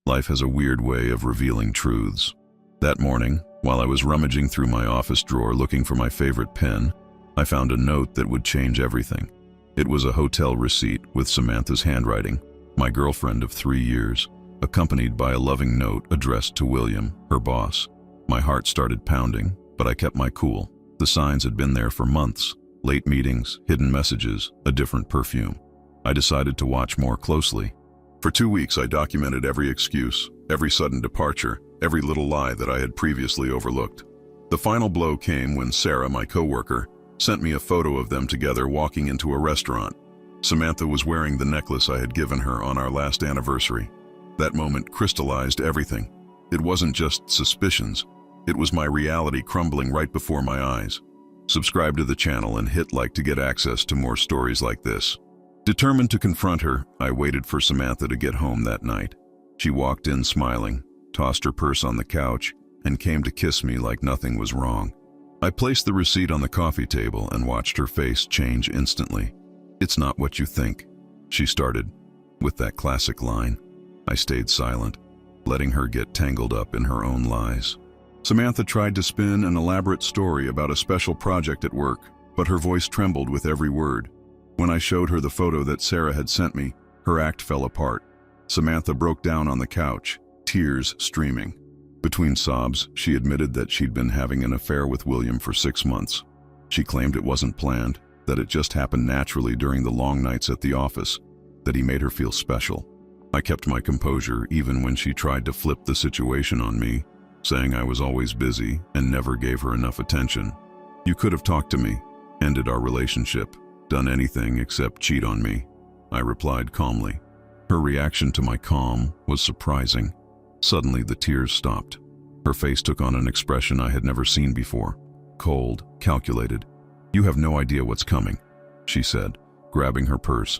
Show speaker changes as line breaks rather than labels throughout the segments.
Life has a weird way of revealing truths. That morning, while I was rummaging through my office drawer looking for my favorite pen, I found a note that would change everything. It was a hotel receipt with Samantha's handwriting, my girlfriend of 3 years, accompanied by a loving note addressed to William, her boss. My heart started pounding, but I kept my cool. The signs had been there for months: late meetings, hidden messages, a different perfume. I decided to watch more closely. For 2 weeks, I documented every excuse, every sudden departure, every little lie that I had previously overlooked. The final blow came when Sarah, my coworker, sent me a photo of them together walking into a restaurant. Samantha was wearing the necklace I had given her on our last anniversary. That moment crystallized everything. It wasn't just suspicions. It was my reality crumbling right before my eyes. Subscribe to the channel and hit like to get access to more stories like this. Determined to confront her, I waited for Samantha to get home that night. She walked in smiling, tossed her purse on the couch, and came to kiss me like nothing was wrong. I placed the receipt on the coffee table and watched her face change instantly. "It's not what you think," she started, with that classic line. I stayed silent, letting her get tangled up in her own lies. Samantha tried to spin an elaborate story about a special project at work, but her voice trembled with every word. When I showed her the photo that Sarah had sent me, her act fell apart. Samantha broke down on the couch, tears streaming. Between sobs, she admitted that she'd been having an affair with William for 6 months. She claimed it wasn't planned, that it just happened naturally during the long nights at the office, that he made her feel special. I kept my composure even when she tried to flip the situation on me, saying I was always busy and never gave her enough attention. "You could have talked to me, ended our relationship, done anything except cheat on me," I replied calmly. Her reaction to my calm was surprising. Suddenly the tears stopped. Her face took on an expression I had never seen before. Cold, calculated. "You have no idea what's coming," she said, grabbing her purse.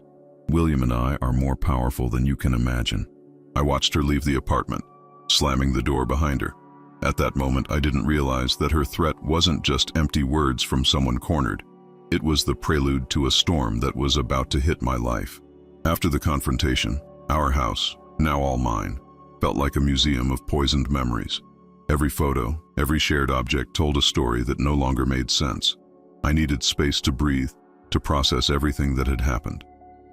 "William and I are more powerful than you can imagine." I watched her leave the apartment, slamming the door behind her. At that moment, I didn't realize that her threat wasn't just empty words from someone cornered. It was the prelude to a storm that was about to hit my life. After the confrontation, our house, now all mine, felt like a museum of poisoned memories. Every photo, every shared object told a story that no longer made sense. I needed space to breathe, to process everything that had happened.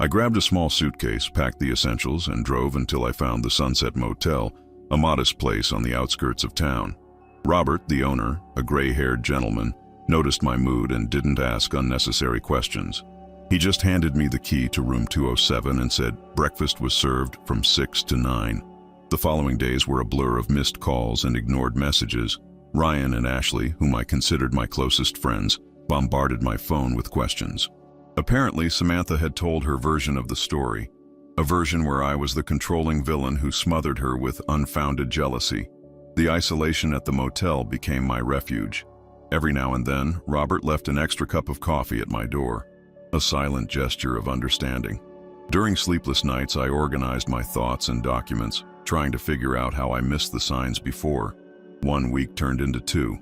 I grabbed a small suitcase, packed the essentials, and drove until I found the Sunset Motel, a modest place on the outskirts of town. Robert, the owner, a gray-haired gentleman, noticed my mood and didn't ask unnecessary questions. He just handed me the key to room 207 and said breakfast was served from 6 to 9. The following days were a blur of missed calls and ignored messages. Ryan and Ashley, whom I considered my closest friends, bombarded my phone with questions. Apparently, Samantha had told her version of the story, a version where I was the controlling villain who smothered her with unfounded jealousy. The isolation at the motel became my refuge. Every now and then, Robert left an extra cup of coffee at my door, a silent gesture of understanding. During sleepless nights, I organized my thoughts and documents, trying to figure out how I missed the signs before. 1 week turned into 2.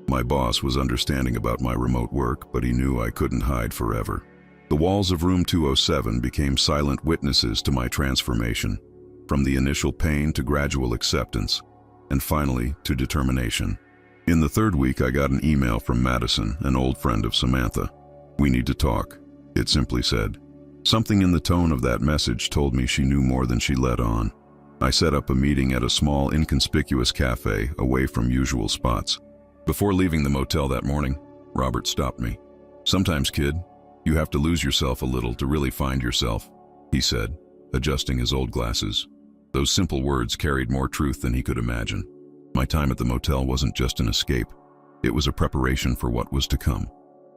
My boss was understanding about my remote work, but he knew I couldn't hide forever. The walls of room 207 became silent witnesses to my transformation, from the initial pain to gradual acceptance, and finally to determination. In the 3rd week, I got an email from Madison, an old friend of Samantha. "We need to talk," it simply said. Something in the tone of that message told me she knew more than she let on. I set up a meeting at a small, inconspicuous cafe away from usual spots. Before leaving the motel that morning, Robert stopped me. "Sometimes, kid, you have to lose yourself a little to really find yourself," he said, adjusting his old glasses. Those simple words carried more truth than he could imagine. My time at the motel wasn't just an escape. It was a preparation for what was to come.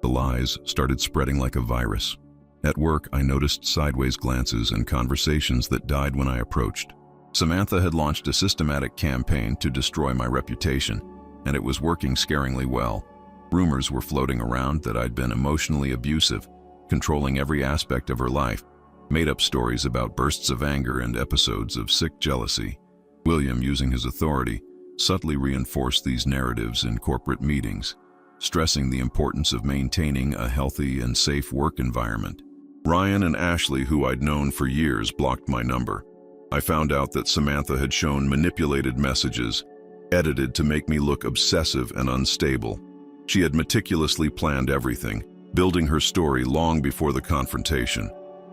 The lies started spreading like a virus. At work, I noticed sideways glances and conversations that died when I approached. Samantha had launched a systematic campaign to destroy my reputation, and it was working scaringly well. Rumors were floating around that I'd been emotionally abusive, controlling every aspect of her life, made up stories about bursts of anger and episodes of sick jealousy. William, using his authority, subtly reinforced these narratives in corporate meetings, stressing the importance of maintaining a healthy and safe work environment. Ryan and Ashley, who I'd known for years, blocked my number. I found out that Samantha had shown manipulated messages, edited to make me look obsessive and unstable. She had meticulously planned everything, building her story long before the confrontation.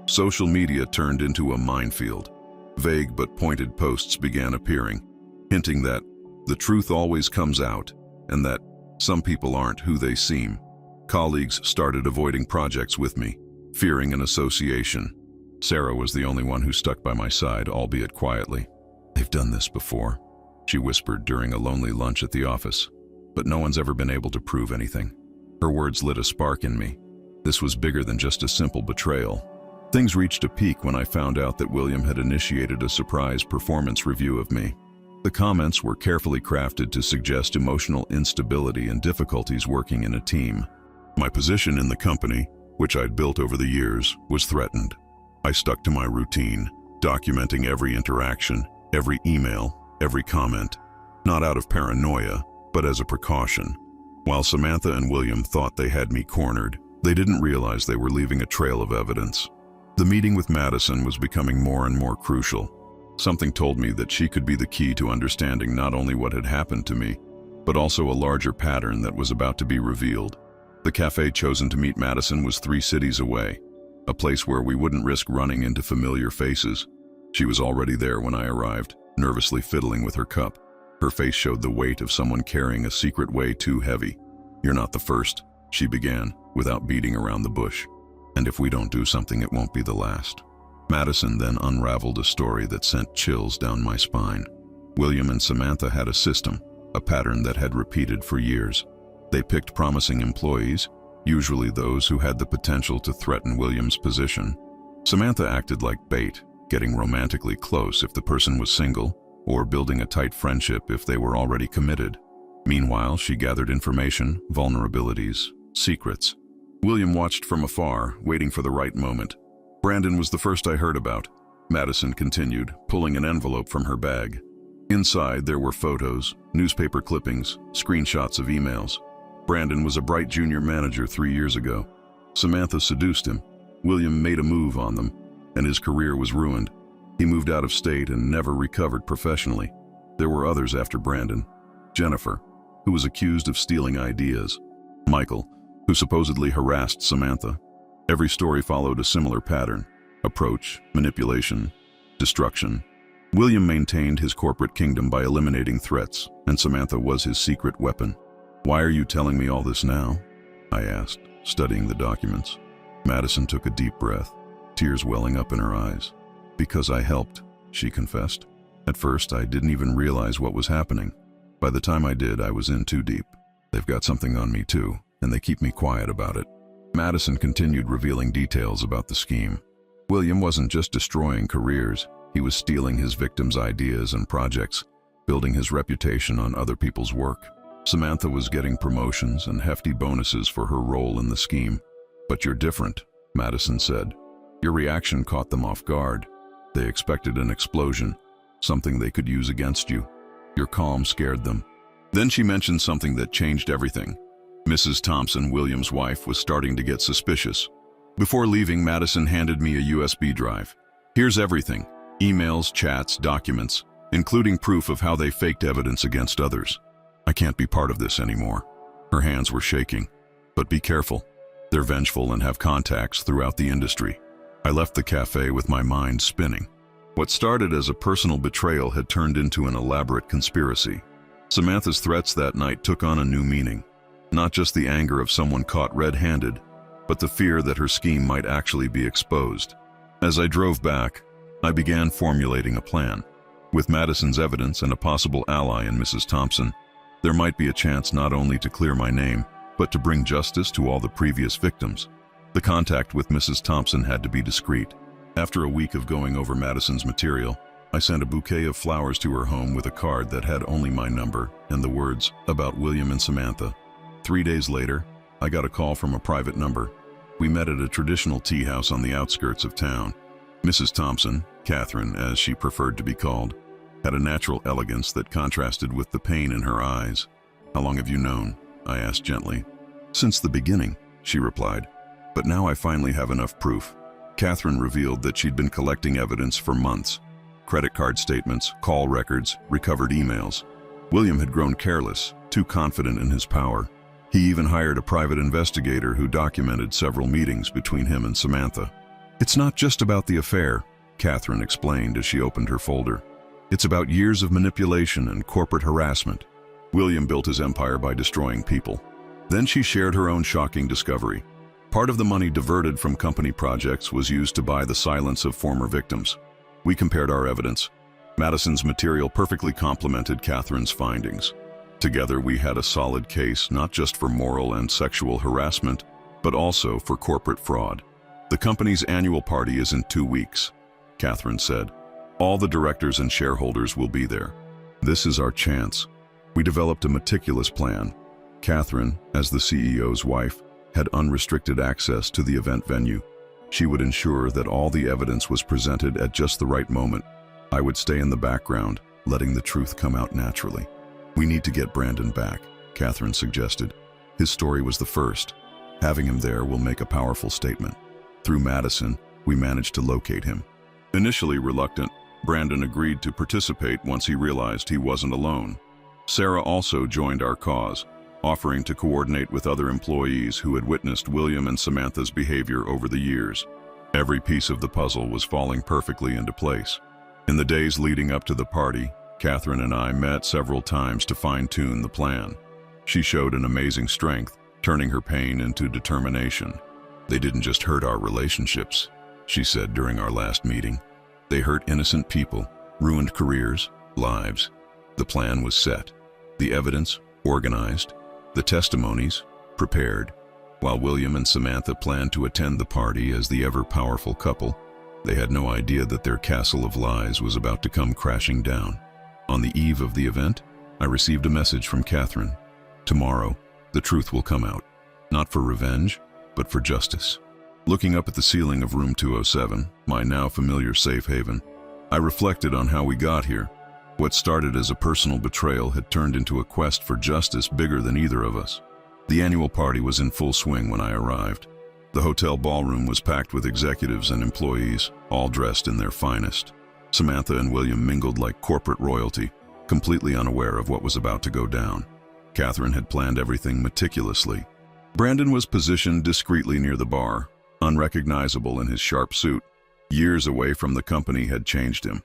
Social media turned into a minefield. Vague but pointed posts began appearing, hinting that the truth always comes out and that some people aren't who they seem. Colleagues started avoiding projects with me, fearing an association. Sarah was the only one who stuck by my side, albeit quietly. "They've done this before," she whispered during a lonely lunch at the office. "But no one's ever been able to prove anything." Her words lit a spark in me. This was bigger than just a simple betrayal. Things reached a peak when I found out that William had initiated a surprise performance review of me. The comments were carefully crafted to suggest emotional instability and difficulties working in a team. My position in the company, which I'd built over the years, was threatened. I stuck to my routine, documenting every interaction, every email, every comment, not out of paranoia, but as a precaution. While Samantha and William thought they had me cornered, they didn't realize they were leaving a trail of evidence. The meeting with Madison was becoming more and more crucial. Something told me that she could be the key to understanding not only what had happened to me, but also a larger pattern that was about to be revealed. The cafe chosen to meet Madison was 3 cities away, a place where we wouldn't risk running into familiar faces. She was already there when I arrived, nervously fiddling with her cup. Her face showed the weight of someone carrying a secret way too heavy. "You're not the first," she began, without beating around the bush. "And if we don't do something, it won't be the last." Madison then unraveled a story that sent chills down my spine. William and Samantha had a system, a pattern that had repeated for years. They picked promising employees, usually those who had the potential to threaten William's position. Samantha acted like bait, getting romantically close if the person was single, or building a tight friendship if they were already committed. Meanwhile, she gathered information, vulnerabilities, secrets. William watched from afar, waiting for the right moment. "Brandon was the first I heard about," Madison continued, pulling an envelope from her bag. Inside, there were photos, newspaper clippings, screenshots of emails. Brandon was a bright junior manager 3 years ago. Samantha seduced him. William made a move on them, and his career was ruined. He moved out of state and never recovered professionally. There were others after Brandon. Jennifer, who was accused of stealing ideas. Michael, who supposedly harassed Samantha. Every story followed a similar pattern: approach, manipulation, destruction. William maintained his corporate kingdom by eliminating threats, and Samantha was his secret weapon. "Why are you telling me all this now?" I asked, studying the documents. Madison took a deep breath, tears welling up in her eyes. "Because I helped," she confessed. "At first, I didn't even realize what was happening. By the time I did, I was in too deep. They've got something on me too, and they keep me quiet about it." Madison continued revealing details about the scheme. William wasn't just destroying careers, he was stealing his victims' ideas and projects, building his reputation on other people's work. Samantha was getting promotions and hefty bonuses for her role in the scheme. "But you're different," Madison said. "Your reaction caught them off guard. They expected an explosion, something they could use against you. Your calm scared them." Then she mentioned something that changed everything. Mrs. Thompson, William's wife, was starting to get suspicious. Before leaving, Madison handed me a USB drive. "Here's everything: emails, chats, documents, including proof of how they faked evidence against others. I can't be part of this anymore." Her hands were shaking. "But be careful. They're vengeful and have contacts throughout the industry." I left the cafe with my mind spinning. What started as a personal betrayal had turned into an elaborate conspiracy. Samantha's threats that night took on a new meaning. Not just the anger of someone caught red-handed, but the fear that her scheme might actually be exposed. As I drove back, I began formulating a plan. With Madison's evidence and a possible ally in Mrs. Thompson, there might be a chance not only to clear my name, but to bring justice to all the previous victims. The contact with Mrs. Thompson had to be discreet. After a week of going over Madison's material, I sent a bouquet of flowers to her home with a card that had only my number and the words, "About William and Samantha." 3 days later, I got a call from a private number. We met at a traditional tea house on the outskirts of town. Mrs. Thompson, Catherine as she preferred to be called, had a natural elegance that contrasted with the pain in her eyes. "How long have you known?" I asked gently. "Since the beginning," she replied. "But now I finally have enough proof." Catherine revealed that she'd been collecting evidence for months. credit card statements, call records, recovered emails. William had grown careless, too confident in his power. He even hired a private investigator who documented several meetings between him and Samantha. "It's not just about the affair," Catherine explained as she opened her folder. "It's about years of manipulation and corporate harassment. William built his empire by destroying people." Then she shared her own shocking discovery. Part of the money diverted from company projects was used to buy the silence of former victims. We compared our evidence. Madison's material perfectly complemented Catherine's findings. Together we had a solid case not just for moral and sexual harassment, but also for corporate fraud. "The company's annual party is in 2 weeks," Catherine said. "All the directors and shareholders will be there. This is our chance." We developed a meticulous plan. Catherine, as the CEO's wife, had unrestricted access to the event venue. She would ensure that all the evidence was presented at just the right moment. I would stay in the background, letting the truth come out naturally. "We need to get Brandon back," Catherine suggested. "His story was the first. Having him there will make a powerful statement." Through Madison, we managed to locate him. Initially reluctant, Brandon agreed to participate once he realized he wasn't alone. Sarah also joined our cause, offering to coordinate with other employees who had witnessed William and Samantha's behavior over the years. Every piece of the puzzle was falling perfectly into place. In the days leading up to the party, Catherine and I met several times to fine-tune the plan. She showed an amazing strength, turning her pain into determination. "They didn't just hurt our relationships," she said during our last meeting. "They hurt innocent people, ruined careers, lives." The plan was set. The evidence, organized. The testimonies, prepared. While William and Samantha planned to attend the party as the ever-powerful couple, they had no idea that their castle of lies was about to come crashing down. On the eve of the event, I received a message from Catherine. "Tomorrow, the truth will come out. Not for revenge, but for justice." Looking up at the ceiling of room 207, my now familiar safe haven, I reflected on how we got here. What started as a personal betrayal had turned into a quest for justice bigger than either of us. The annual party was in full swing when I arrived. The hotel ballroom was packed with executives and employees, all dressed in their finest. Samantha and William mingled like corporate royalty, completely unaware of what was about to go down. Catherine had planned everything meticulously. Brandon was positioned discreetly near the bar, unrecognizable in his sharp suit. Years away from the company had changed him.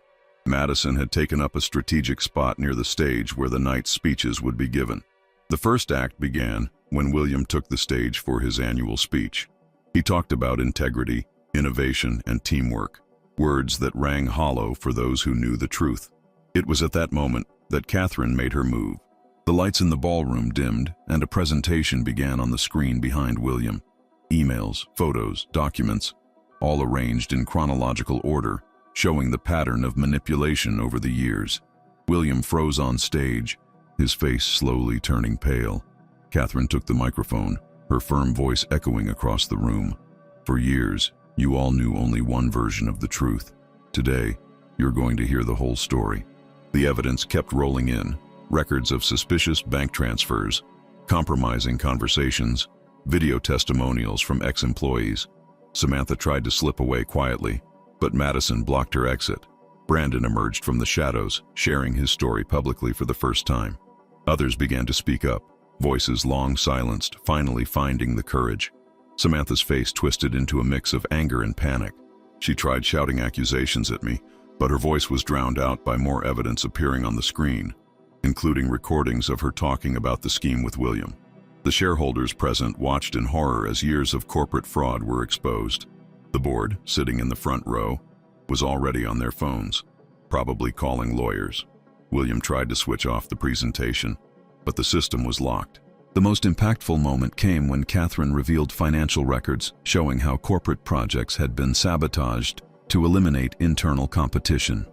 Madison had taken up a strategic spot near the stage where the night's speeches would be given. The first act began when William took the stage for his annual speech. He talked about integrity, innovation, and teamwork, words that rang hollow for those who knew the truth. It was at that moment that Catherine made her move. The lights in the ballroom dimmed, and a presentation began on the screen behind William. Emails, photos, documents, all arranged in chronological order, showing the pattern of manipulation over the years. William froze on stage, his face slowly turning pale. Catherine took the microphone, her firm voice echoing across the room. "For years, you all knew only one version of the truth. Today, you're going to hear the whole story." The evidence kept rolling in, records of suspicious bank transfers, compromising conversations, video testimonials from ex-employees. Samantha tried to slip away quietly, but Madison blocked her exit. Brandon emerged from the shadows, sharing his story publicly for the first time. Others began to speak up, voices long silenced, finally finding the courage. Samantha's face twisted into a mix of anger and panic. She tried shouting accusations at me, but her voice was drowned out by more evidence appearing on the screen, including recordings of her talking about the scheme with William. The shareholders present watched in horror as years of corporate fraud were exposed. The board, sitting in the front row, was already on their phones, probably calling lawyers. William tried to switch off the presentation, but the system was locked. The most impactful moment came when Catherine revealed financial records showing how corporate projects had been sabotaged to eliminate internal competition.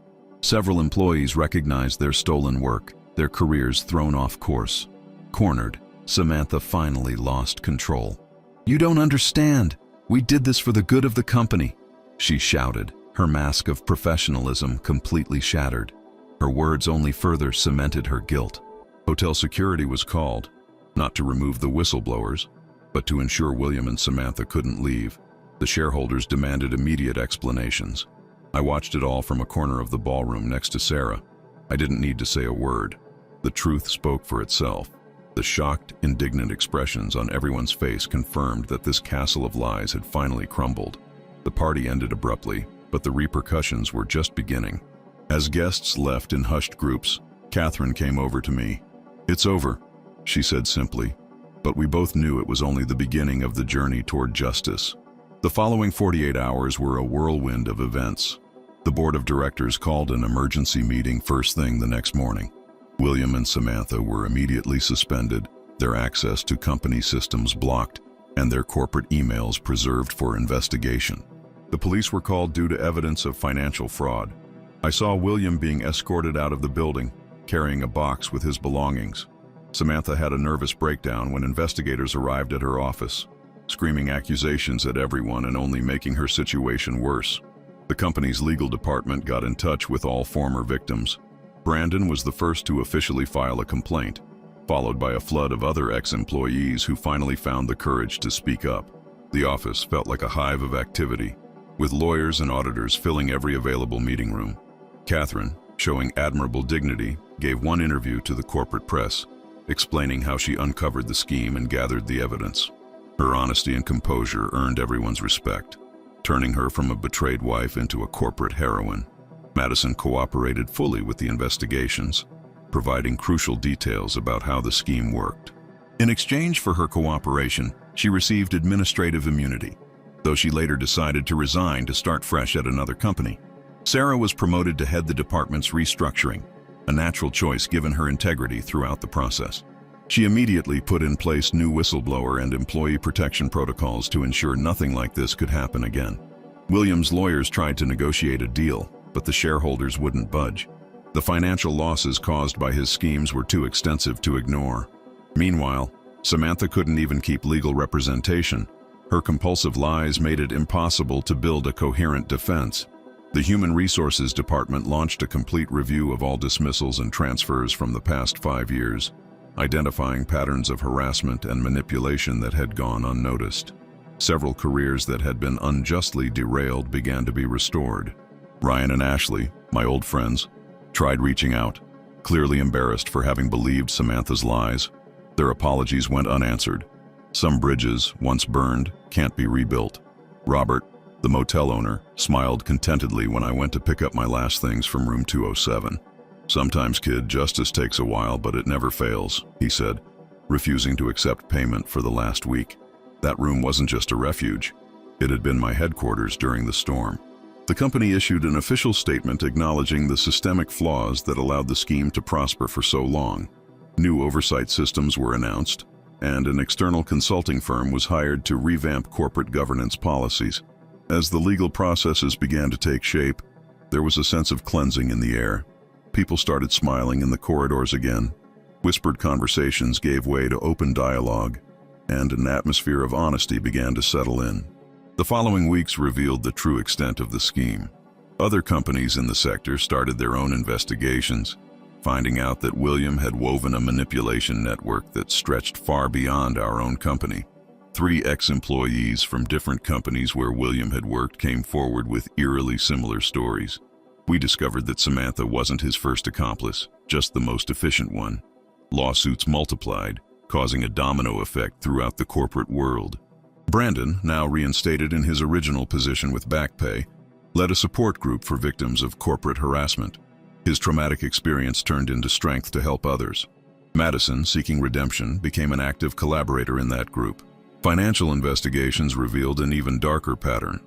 Several employees recognized their stolen work, their careers thrown off course. Cornered, Samantha finally lost control. "You don't understand. We did this for the good of the company," she shouted, her mask of professionalism completely shattered. Her words only further cemented her guilt. Hotel security was called, not to remove the whistleblowers, but to ensure William and Samantha couldn't leave. The shareholders demanded immediate explanations. I watched it all from a corner of the ballroom next to Sarah. I didn't need to say a word. The truth spoke for itself. The shocked, indignant expressions on everyone's face confirmed that this castle of lies had finally crumbled. The party ended abruptly, but the repercussions were just beginning. As guests left in hushed groups, Catherine came over to me. "It's over," she said simply, but we both knew it was only the beginning of the journey toward justice. The following 48 hours were a whirlwind of events. The board of directors called an emergency meeting first thing the next morning. William and Samantha were immediately suspended, their access to company systems blocked, and their corporate emails preserved for investigation. The police were called due to evidence of financial fraud. I saw William being escorted out of the building, carrying a box with his belongings. Samantha had a nervous breakdown when investigators arrived at her office, screaming accusations at everyone and only making her situation worse. The company's legal department got in touch with all former victims. Brandon was the first to officially file a complaint, followed by a flood of other ex-employees who finally found the courage to speak up. The office felt like a hive of activity, with lawyers and auditors filling every available meeting room. Catherine, showing admirable dignity, gave one interview to the corporate press, explaining how she uncovered the scheme and gathered the evidence. Her honesty and composure earned everyone's respect, turning her from a betrayed wife into a corporate heroine. Madison cooperated fully with the investigations, providing crucial details about how the scheme worked. In exchange for her cooperation, she received administrative immunity, though she later decided to resign to start fresh at another company. Sarah was promoted to head the department's restructuring, a natural choice given her integrity throughout the process. She immediately put in place new whistleblower and employee protection protocols to ensure nothing like this could happen again. Williams' lawyers tried to negotiate a deal, but the shareholders wouldn't budge. The financial losses caused by his schemes were too extensive to ignore. Meanwhile, Samantha couldn't even keep legal representation. Her compulsive lies made it impossible to build a coherent defense. The Human Resources Department launched a complete review of all dismissals and transfers from the past 5 years, identifying patterns of harassment and manipulation that had gone unnoticed. Several careers that had been unjustly derailed began to be restored. Ryan and Ashley, my old friends, tried reaching out, clearly embarrassed for having believed Samantha's lies. Their apologies went unanswered. Some bridges, once burned, can't be rebuilt. Robert, the motel owner, smiled contentedly when I went to pick up my last things from room 207. "Sometimes, kid, justice takes a while, but it never fails," he said, refusing to accept payment for the last week. That room wasn't just a refuge. It had been my headquarters during the storm. The company issued an official statement acknowledging the systemic flaws that allowed the scheme to prosper for so long. New oversight systems were announced, and an external consulting firm was hired to revamp corporate governance policies. As the legal processes began to take shape, there was a sense of cleansing in the air. People started smiling in the corridors again. Whispered conversations gave way to open dialogue, and an atmosphere of honesty began to settle in. The following weeks revealed the true extent of the scheme. Other companies in the sector started their own investigations, finding out that William had woven a manipulation network that stretched far beyond our own company. 3 ex-employees from different companies where William had worked came forward with eerily similar stories. We discovered that Samantha wasn't his first accomplice, just the most efficient one. Lawsuits multiplied, causing a domino effect throughout the corporate world. Brandon, now reinstated in his original position with back pay, led a support group for victims of corporate harassment. His traumatic experience turned into strength to help others. Madison, seeking redemption, became an active collaborator in that group. Financial investigations revealed an even darker pattern.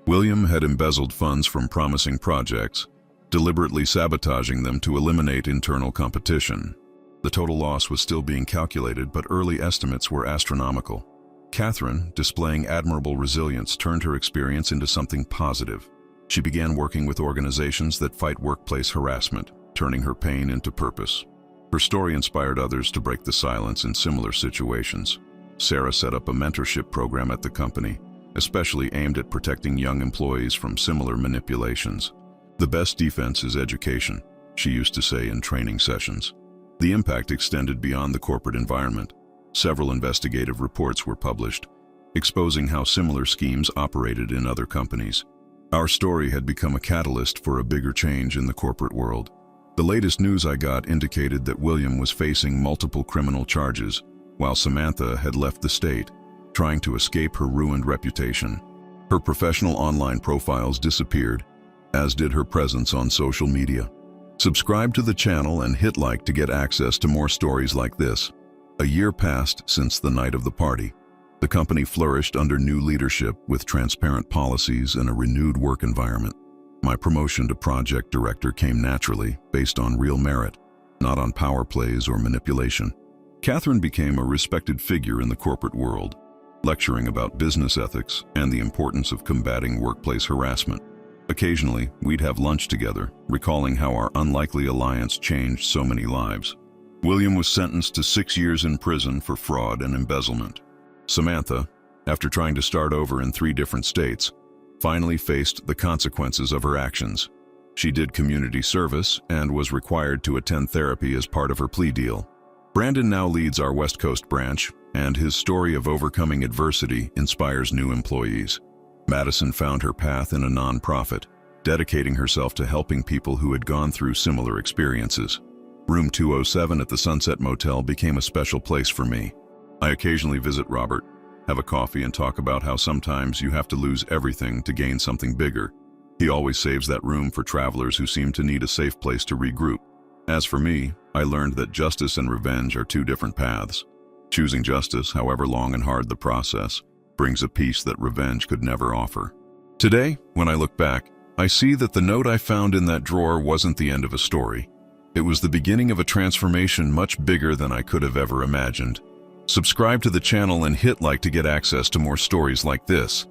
William had embezzled funds from promising projects, deliberately sabotaging them to eliminate internal competition. The total loss was still being calculated, but early estimates were astronomical. Catherine, displaying admirable resilience, turned her experience into something positive. She began working with organizations that fight workplace harassment, turning her pain into purpose. Her story inspired others to break the silence in similar situations. Sarah set up a mentorship program at the company, especially aimed at protecting young employees from similar manipulations. "The best defense is education," she used to say in training sessions. The impact extended beyond the corporate environment. Several investigative reports were published, exposing how similar schemes operated in other companies. Our story had become a catalyst for a bigger change in the corporate world. The latest news I got indicated that William was facing multiple criminal charges, while Samantha had left the state, trying to escape her ruined reputation. Her professional online profiles disappeared, as did her presence on social media. Subscribe to the channel and hit like to get access to more stories like this. A year passed since the night of the party. The company flourished under new leadership with transparent policies and a renewed work environment. My promotion to project director came naturally, based on real merit, not on power plays or manipulation. Catherine became a respected figure in the corporate world, lecturing about business ethics and the importance of combating workplace harassment. Occasionally, we'd have lunch together, recalling how our unlikely alliance changed so many lives. William was sentenced to 6 years in prison for fraud and embezzlement. Samantha, after trying to start over in 3 different states, finally faced the consequences of her actions. She did community service and was required to attend therapy as part of her plea deal. Brandon now leads our West Coast branch, and his story of overcoming adversity inspires new employees. Madison found her path in a nonprofit, dedicating herself to helping people who had gone through similar experiences. Room 207 at the Sunset Motel became a special place for me. I occasionally visit Robert, have a coffee, and talk about how sometimes you have to lose everything to gain something bigger. He always saves that room for travelers who seem to need a safe place to regroup. As for me, I learned that justice and revenge are 2 different paths. Choosing justice, however long and hard the process, brings a peace that revenge could never offer. Today, when I look back, I see that the note I found in that drawer wasn't the end of a story. It was the beginning of a transformation much bigger than I could have ever imagined. Subscribe to the channel and hit like to get access to more stories like this.